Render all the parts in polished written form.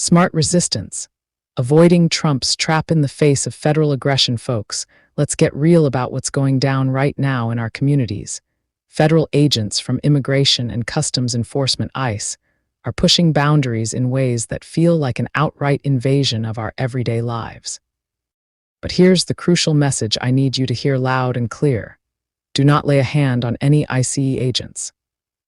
Smart resistance. Avoiding Trump's trap in the face of federal aggression, folks. Let's get real about what's going down right now in our communities. Federal agents from Immigration and Customs Enforcement ICE are pushing boundaries in ways that feel like an outright invasion of our everyday lives. But here's the crucial message I need you to hear loud and clear. Do not lay a hand on any ICE agents.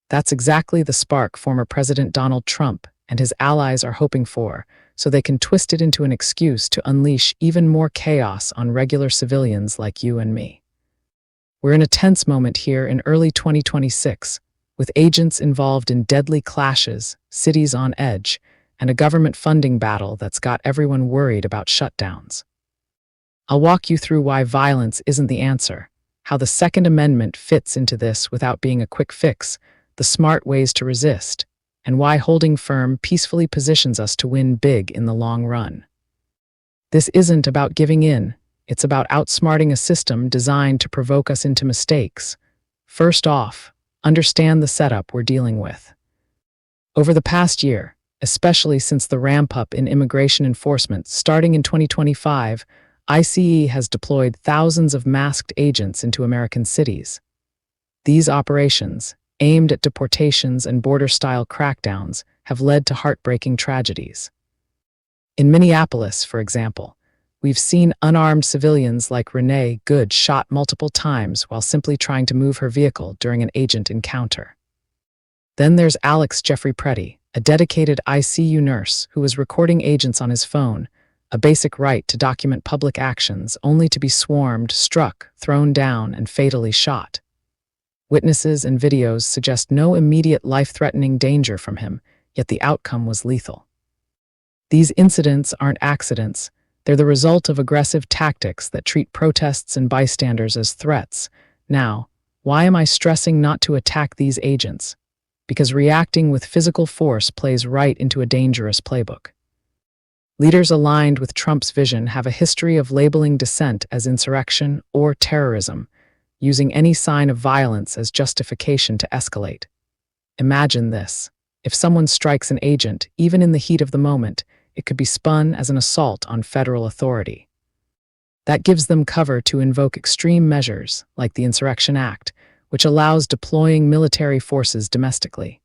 That's exactly the spark former President Donald Trump and his allies are hoping for, so they can twist it into an excuse to unleash even more chaos on regular civilians like you and me. We're in a tense moment here in early 2026, with agents involved in deadly clashes, cities on edge, and a government funding battle that's got everyone worried about shutdowns. I'll walk you through why violence isn't the answer, how the Second Amendment fits into this without being a quick fix, the smart ways to resist, and why holding firm peacefully positions us to win big in the long run. This isn't about giving in, it's about outsmarting a system designed to provoke us into mistakes. First off, understand the setup we're dealing with. Over the past year, especially since the ramp-up in immigration enforcement starting in 2025, ICE has deployed thousands of masked agents into American cities. These operations, aimed at deportations and border-style crackdowns, have led to heartbreaking tragedies. In Minneapolis, for example, we've seen unarmed civilians like Renee Good shot multiple times while simply trying to move her vehicle during an agent encounter. Then there's Alex Jeffrey Preddy, a dedicated ICU nurse who was recording agents on his phone, a basic right to document public actions, only to be swarmed, struck, thrown down, and fatally shot. Witnesses and videos suggest no immediate life-threatening danger from him, yet the outcome was lethal. These incidents aren't accidents. They're the result of aggressive tactics that treat protests and bystanders as threats. Now, why am I stressing not to attack these agents? Because reacting with physical force plays right into a dangerous playbook. Leaders aligned with Trump's vision have a history of labeling dissent as insurrection or terrorism, using any sign of violence as justification to escalate. Imagine this. If someone strikes an agent, even in the heat of the moment, it could be spun as an assault on federal authority. That gives them cover to invoke extreme measures, like the Insurrection Act, which allows deploying military forces domestically.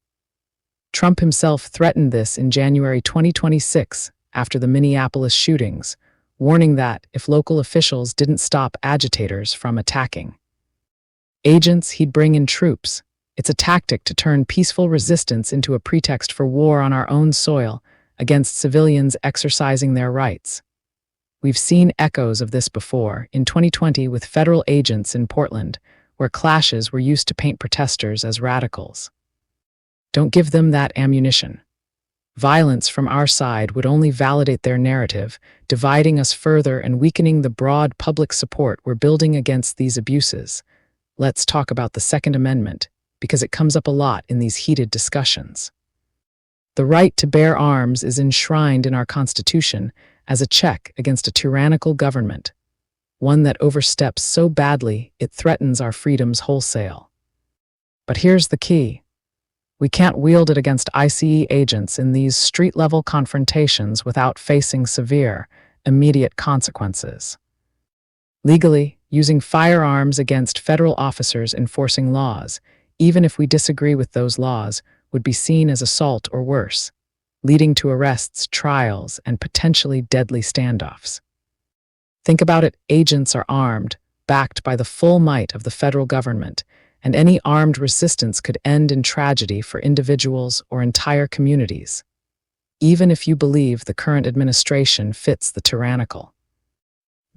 Trump himself threatened this in January 2026 after the Minneapolis shootings, warning that if local officials didn't stop agitators from attacking agents, he'd bring in troops. It's a tactic to turn peaceful resistance into a pretext for war on our own soil against civilians exercising their rights. We've seen echoes of this before, in 2020 with federal agents in Portland, where clashes were used to paint protesters as radicals. Don't give them that ammunition. Violence from our side would only validate their narrative, dividing us further and weakening the broad public support we're building against these abuses. Let's talk about the Second Amendment, because it comes up a lot in these heated discussions. The right to bear arms is enshrined in our Constitution as a check against a tyrannical government, one that oversteps so badly it threatens our freedoms wholesale. But here's the key. We can't wield it against ICE agents in these street-level confrontations without facing severe, immediate consequences. Legally, using firearms against federal officers enforcing laws, even if we disagree with those laws, would be seen as assault or worse, leading to arrests, trials, and potentially deadly standoffs. Think about it, agents are armed, backed by the full might of the federal government, and any armed resistance could end in tragedy for individuals or entire communities, even if you believe the current administration fits the tyrannical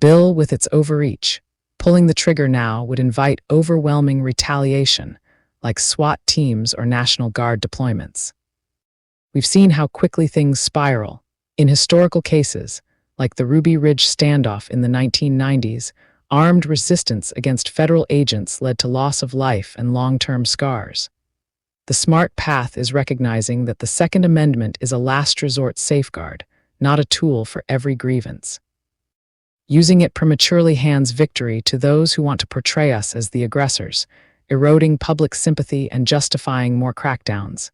bill with its overreach. Pulling the trigger now would invite overwhelming retaliation, like SWAT teams or National Guard deployments. We've seen how quickly things spiral. In historical cases, like the Ruby Ridge standoff in the 1990s, armed resistance against federal agents led to loss of life and long-term scars. The smart path is recognizing that the Second Amendment is a last resort safeguard, not a tool for every grievance. Using it prematurely hands victory to those who want to portray us as the aggressors, eroding public sympathy and justifying more crackdowns.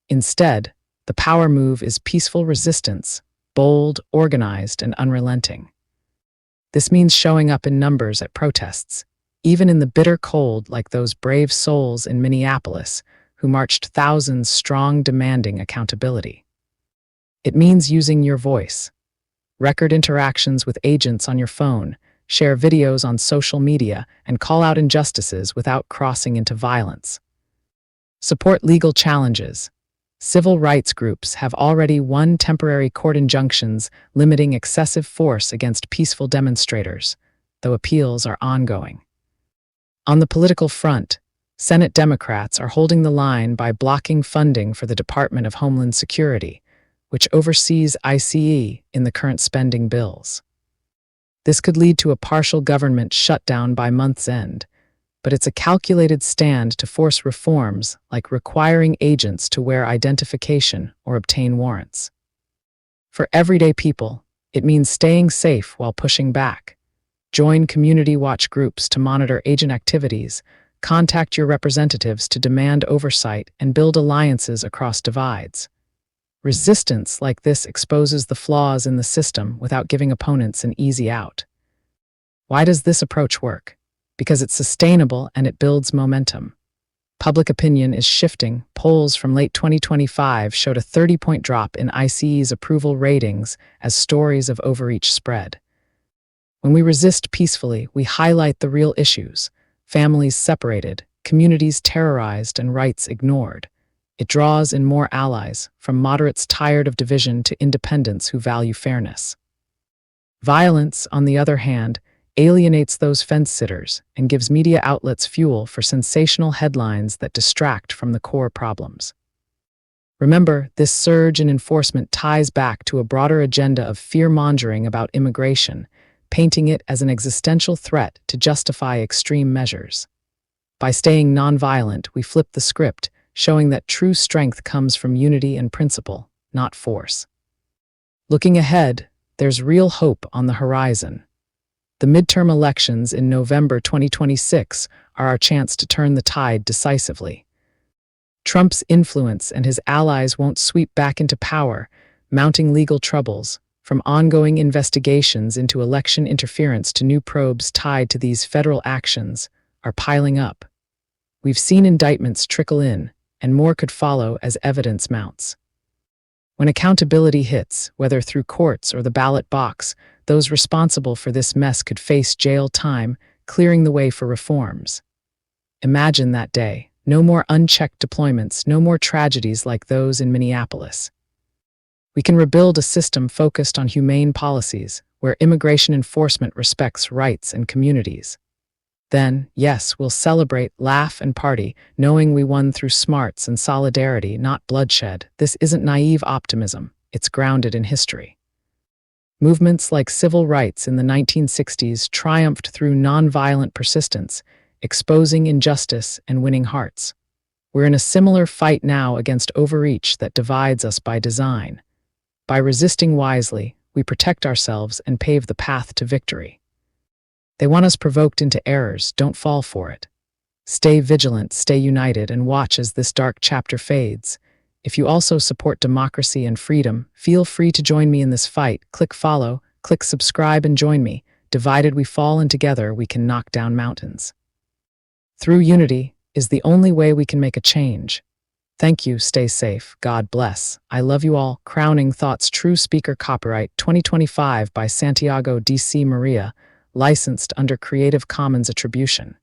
Instead, the power move is peaceful resistance, bold, organized, and unrelenting. This means showing up in numbers at protests, even in the bitter cold, like those brave souls in Minneapolis who marched thousands strong demanding accountability. It means using your voice. Record interactions with agents on your phone, share videos on social media, and call out injustices without crossing into violence. Support legal challenges. Civil rights groups have already won temporary court injunctions limiting excessive force against peaceful demonstrators, though appeals are ongoing. On the political front, Senate Democrats are holding the line by blocking funding for the Department of Homeland Security, which oversees ICE in the current spending bills. This could lead to a partial government shutdown by month's end, but it's a calculated stand to force reforms like requiring agents to wear identification or obtain warrants. For everyday people, it means staying safe while pushing back. Join community watch groups to monitor agent activities, contact your representatives to demand oversight, and build alliances across divides. Resistance like this exposes the flaws in the system without giving opponents an easy out. Why does this approach work? Because it's sustainable and it builds momentum. Public opinion is shifting. Polls from late 2025 showed a 30-point drop in ICE's approval ratings as stories of overreach spread. When we resist peacefully, we highlight the real issues: families separated, communities terrorized, and rights ignored. It draws in more allies, from moderates tired of division to independents who value fairness. Violence, on the other hand, alienates those fence-sitters and gives media outlets fuel for sensational headlines that distract from the core problems. Remember, this surge in enforcement ties back to a broader agenda of fear-mongering about immigration, painting it as an existential threat to justify extreme measures. By staying nonviolent, we flip the script, showing that true strength comes from unity and principle, not force. Looking ahead, there's real hope on the horizon. The midterm elections in November 2026 are our chance to turn the tide decisively. Trump's influence and his allies won't sweep back into power, mounting legal troubles, from ongoing investigations into election interference to new probes tied to these federal actions, are piling up. We've seen indictments trickle in, and more could follow as evidence mounts. When accountability hits, whether through courts or the ballot box, those responsible for this mess could face jail time, clearing the way for reforms. Imagine that day. No more unchecked deployments, no more tragedies like those in Minneapolis. We can rebuild a system focused on humane policies, where immigration enforcement respects rights and communities. Then, yes, we'll celebrate, laugh, and party, knowing we won through smarts and solidarity, not bloodshed. This isn't naive optimism, it's grounded in history. Movements like civil rights in the 1960s triumphed through nonviolent persistence, exposing injustice and winning hearts. We're in a similar fight now against overreach that divides us by design. By resisting wisely, we protect ourselves and pave the path to victory. They want us provoked into errors, don't fall for it. Stay vigilant, stay united, and watch as this dark chapter fades. If you also support democracy and freedom, feel free to join me in this fight. Click follow, click subscribe, and join me. Divided we fall, and together we can knock down mountains. Through unity is the only way we can make a change. Thank you, stay safe, God bless. I love you all. Crowning Thoughts, True Speaker, copyright 2025 by Santiago D.C. Maria, licensed under Creative Commons Attribution.